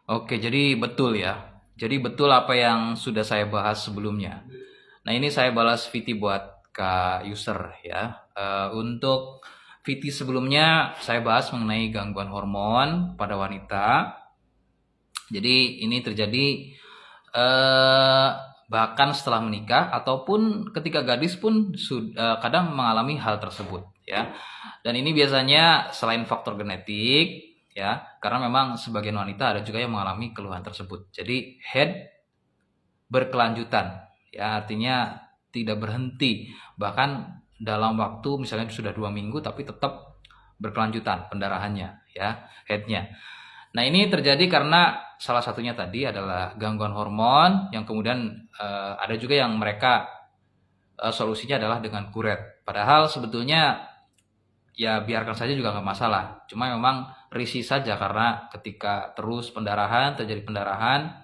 Oke, jadi betul ya. Jadi betul apa yang sudah saya bahas sebelumnya. Nah, ini saya balas VT buat Kak user ya. Untuk VT sebelumnya saya bahas mengenai gangguan hormon pada wanita. Jadi ini terjadi eh, bahkan setelah menikah ataupun ketika gadis pun kadang mengalami hal tersebut ya. Dan ini biasanya selain faktor genetik ya, karena memang sebagian wanita ada juga yang mengalami keluhan tersebut. Jadi head berkelanjutan ya, artinya tidak berhenti bahkan dalam waktu misalnya sudah 2 minggu tapi tetap berkelanjutan pendarahannya ya, headnya. Nah, ini terjadi karena salah satunya tadi adalah gangguan hormon yang kemudian ada juga yang mereka solusinya adalah dengan kuret. Padahal sebetulnya ya biarkan saja juga nggak masalah. Cuma memang risih saja karena ketika terus pendarahan, terjadi pendarahan,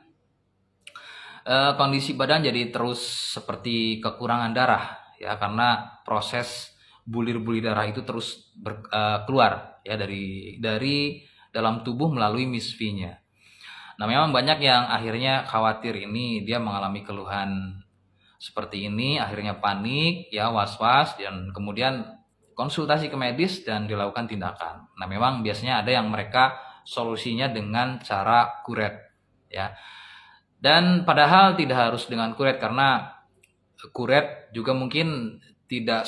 kondisi badan jadi terus seperti kekurangan darah ya, karena proses bulir-bulir darah itu terus keluar ya dari dalam tubuh melalui misfinya. Nah, memang banyak yang akhirnya khawatir ini dia mengalami keluhan seperti ini, akhirnya panik, ya was-was, dan kemudian konsultasi ke medis dan dilakukan tindakan. Nah, memang biasanya ada yang mereka solusinya dengan cara kuret, ya. Dan padahal tidak harus dengan kuret karena kuret juga mungkin tidak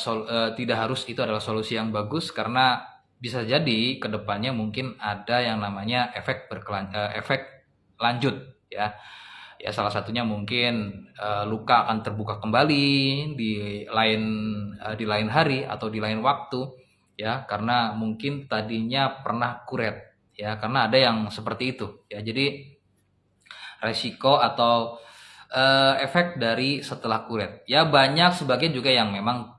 harus itu adalah solusi yang bagus karena bisa jadi kedepannya mungkin ada yang namanya efek lanjut ya. Ya salah satunya mungkin luka akan terbuka kembali di lain hari atau di lain waktu ya, karena mungkin tadinya pernah kuret ya, karena ada yang seperti itu ya. Jadi resiko atau efek dari setelah kuret ya, banyak sebagian juga yang memang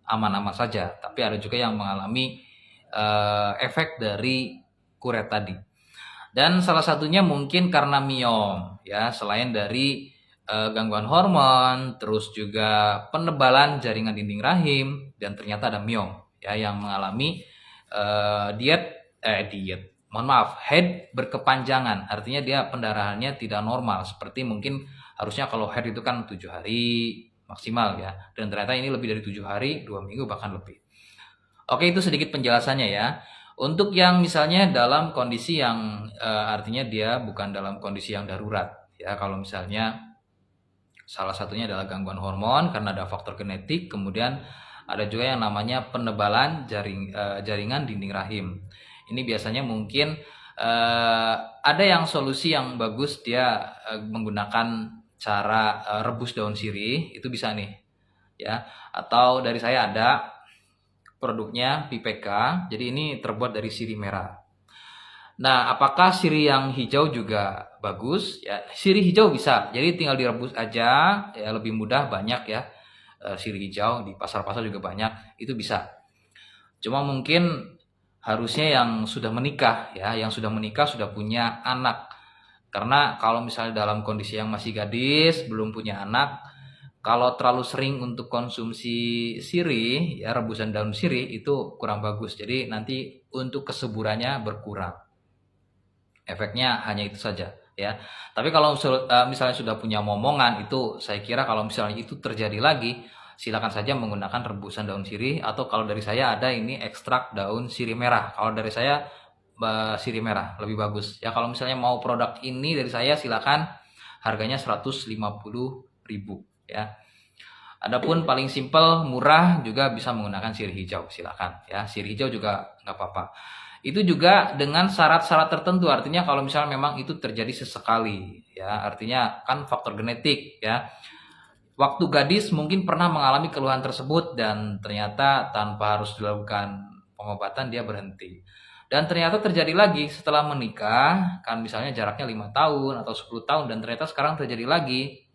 aman-aman saja, tapi ada juga yang mengalami efek dari kuret tadi. Dan salah satunya mungkin karena miom ya, selain dari gangguan hormon, terus juga penebalan jaringan dinding rahim, dan ternyata ada miom ya yang mengalami mohon maaf, head berkepanjangan, artinya dia pendarahannya tidak normal seperti mungkin harusnya kalau head itu kan 7 hari maksimal ya, dan ternyata ini lebih dari 7 hari, 2 minggu bahkan lebih. Oke, itu sedikit penjelasannya ya. Untuk yang misalnya dalam kondisi yang artinya dia bukan dalam kondisi yang darurat ya, kalau misalnya salah satunya adalah gangguan hormon karena ada faktor genetik, kemudian ada juga yang namanya penebalan jaringan dinding rahim. Ini biasanya mungkin ada yang solusi yang bagus, dia menggunakan cara rebus daun sirih, itu bisa nih ya. Atau dari saya ada produknya PPK, jadi ini terbuat dari sirih merah. Nah, apakah sirih yang hijau juga bagus? Ya, sirih hijau bisa. Jadi tinggal direbus aja, ya lebih mudah, banyak ya. Sirih hijau di pasar-pasar juga banyak, itu bisa. Cuma mungkin harusnya yang sudah menikah ya, yang sudah menikah sudah punya anak. Karena kalau misalnya dalam kondisi yang masih gadis, belum punya anak, kalau terlalu sering untuk konsumsi sirih ya, rebusan daun sirih itu kurang bagus. Jadi nanti untuk kesuburannya berkurang. Efeknya hanya itu saja ya. Tapi kalau misalnya sudah punya momongan, itu saya kira kalau misalnya itu terjadi lagi, silakan saja menggunakan rebusan daun sirih, atau kalau dari saya ada ini ekstrak daun sirih merah. Kalau dari saya sirih merah lebih bagus. Ya kalau misalnya mau produk ini dari saya, silakan, harganya 150.000 ya. Adapun paling simpel, murah juga bisa menggunakan sirih hijau, silakan ya. Sirih hijau juga nggak apa-apa. Itu juga dengan syarat-syarat tertentu, artinya kalau misalnya memang itu terjadi sesekali ya, artinya kan faktor genetik ya. Waktu gadis mungkin pernah mengalami keluhan tersebut dan ternyata tanpa harus dilakukan pengobatan dia berhenti. Dan ternyata terjadi lagi setelah menikah, kan misalnya jaraknya 5 tahun atau 10 tahun, dan ternyata sekarang terjadi lagi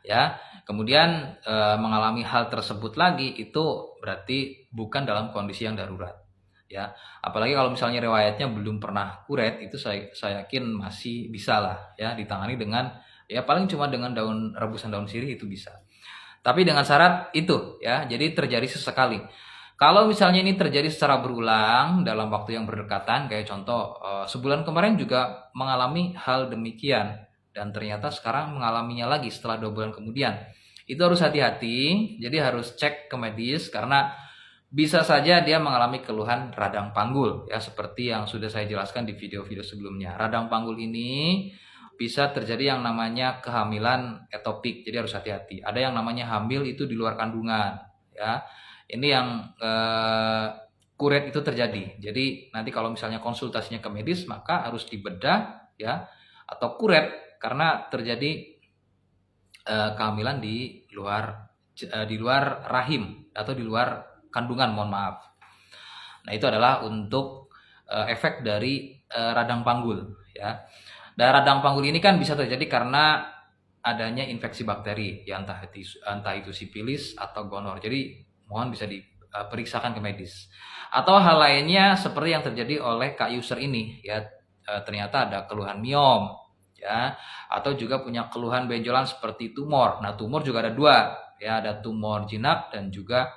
ya, kemudian mengalami hal tersebut lagi, itu berarti bukan dalam kondisi yang darurat ya. Apalagi kalau misalnya riwayatnya belum pernah kuret, itu saya yakin masih bisa lah ya ditangani dengan ya paling cuma dengan rebusan daun sirih, itu bisa. Tapi dengan syarat itu ya, jadi terjadi sesekali. Kalau misalnya ini terjadi secara berulang dalam waktu yang berdekatan, kayak contoh sebulan kemarin juga mengalami hal demikian dan ternyata sekarang mengalaminya lagi setelah 2 bulan kemudian, itu harus hati-hati. Jadi harus cek ke medis karena bisa saja dia mengalami keluhan radang panggul ya, seperti yang sudah saya jelaskan di video-video sebelumnya. Radang panggul ini bisa terjadi yang namanya kehamilan etopik, jadi harus hati-hati. Ada yang namanya hamil itu di luar kandungan ya. Ini yang kuret itu terjadi. Jadi nanti kalau misalnya konsultasinya ke medis maka harus dibedah ya, atau kuret karena terjadi kehamilan di luar rahim atau di luar kandungan, mohon maaf. Nah, itu adalah untuk efek dari radang panggul ya. Dan radang panggul ini kan bisa terjadi karena adanya infeksi bakteri ya, entah itu sipilis atau gonor. Jadi mohon bisa diperiksakan ke medis. Atau hal lainnya seperti yang terjadi oleh Kak User ini ya, ternyata ada keluhan miom ya, atau juga punya keluhan benjolan seperti tumor. Nah, tumor juga ada 2 ya, ada tumor jinak dan juga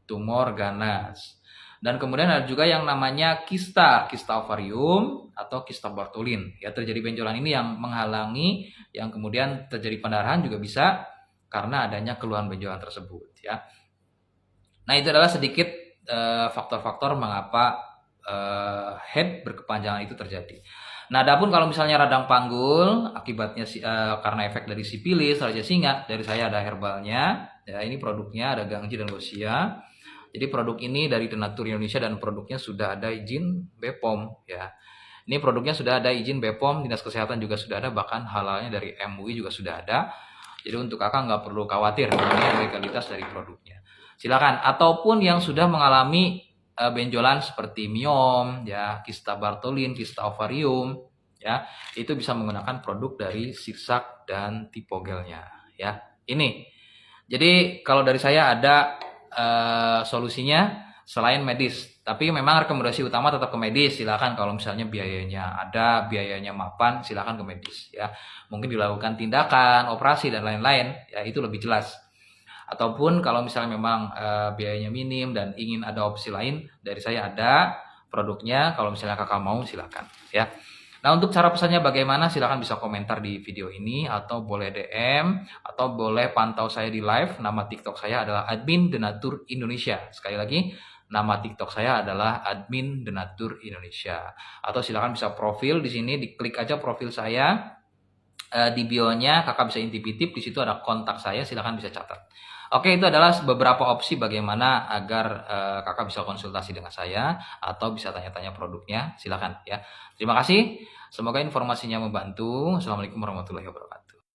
tumor ganas. Dan kemudian ada juga yang namanya kista ovarium atau kista Bartholin. Ya, terjadi benjolan ini yang menghalangi, yang kemudian terjadi pendarahan juga bisa karena adanya keluhan benjolan tersebut ya. Nah, itu adalah sedikit faktor-faktor mengapa head berkepanjangan itu terjadi. Nah, adapun kalau misalnya radang panggul akibatnya karena efek dari sipilis, raja singa, dari saya ada herbalnya. Ya, ini produknya ada Gangji dan Losia. Jadi produk ini dari Denatur Indonesia dan produknya sudah ada izin BPOM ya. Ini produknya sudah ada izin BPOM, Dinas Kesehatan juga sudah ada, bahkan halalnya dari MUI juga sudah ada. Jadi untuk kakak nggak perlu khawatir mengenai legalitas dari produknya. Silakan. Ataupun yang sudah mengalami benjolan seperti miom ya, kista Bartholin, kista ovarium ya, itu bisa menggunakan produk dari Zigzag dan Tipogelnya ya. Ini. Jadi kalau dari saya ada solusinya selain medis, tapi memang rekomendasi utama tetap ke medis. Silakan kalau misalnya biayanya mapan, silakan ke medis ya. Mungkin dilakukan tindakan, operasi dan lain-lain ya, itu lebih jelas. Ataupun kalau misalnya memang biayanya minim dan ingin ada opsi lain, dari saya ada produknya. Kalau misalnya kakak mau, silakan ya. Nah, untuk cara pesannya bagaimana, silahkan bisa komentar di video ini, atau boleh DM, atau boleh pantau saya di live. Nama TikTok saya adalah Admin Denatur Indonesia. Sekali lagi, nama TikTok saya adalah Admin Denatur Indonesia. Atau silahkan bisa profil di sini, diklik aja profil saya. Di bio-nya kakak bisa intip-intip, di situ ada kontak saya, silahkan bisa catat. Oke, itu adalah beberapa opsi bagaimana agar kakak bisa konsultasi dengan saya atau bisa tanya-tanya produknya. Silakan ya. Terima kasih. Semoga informasinya membantu. Assalamualaikum warahmatullahi wabarakatuh.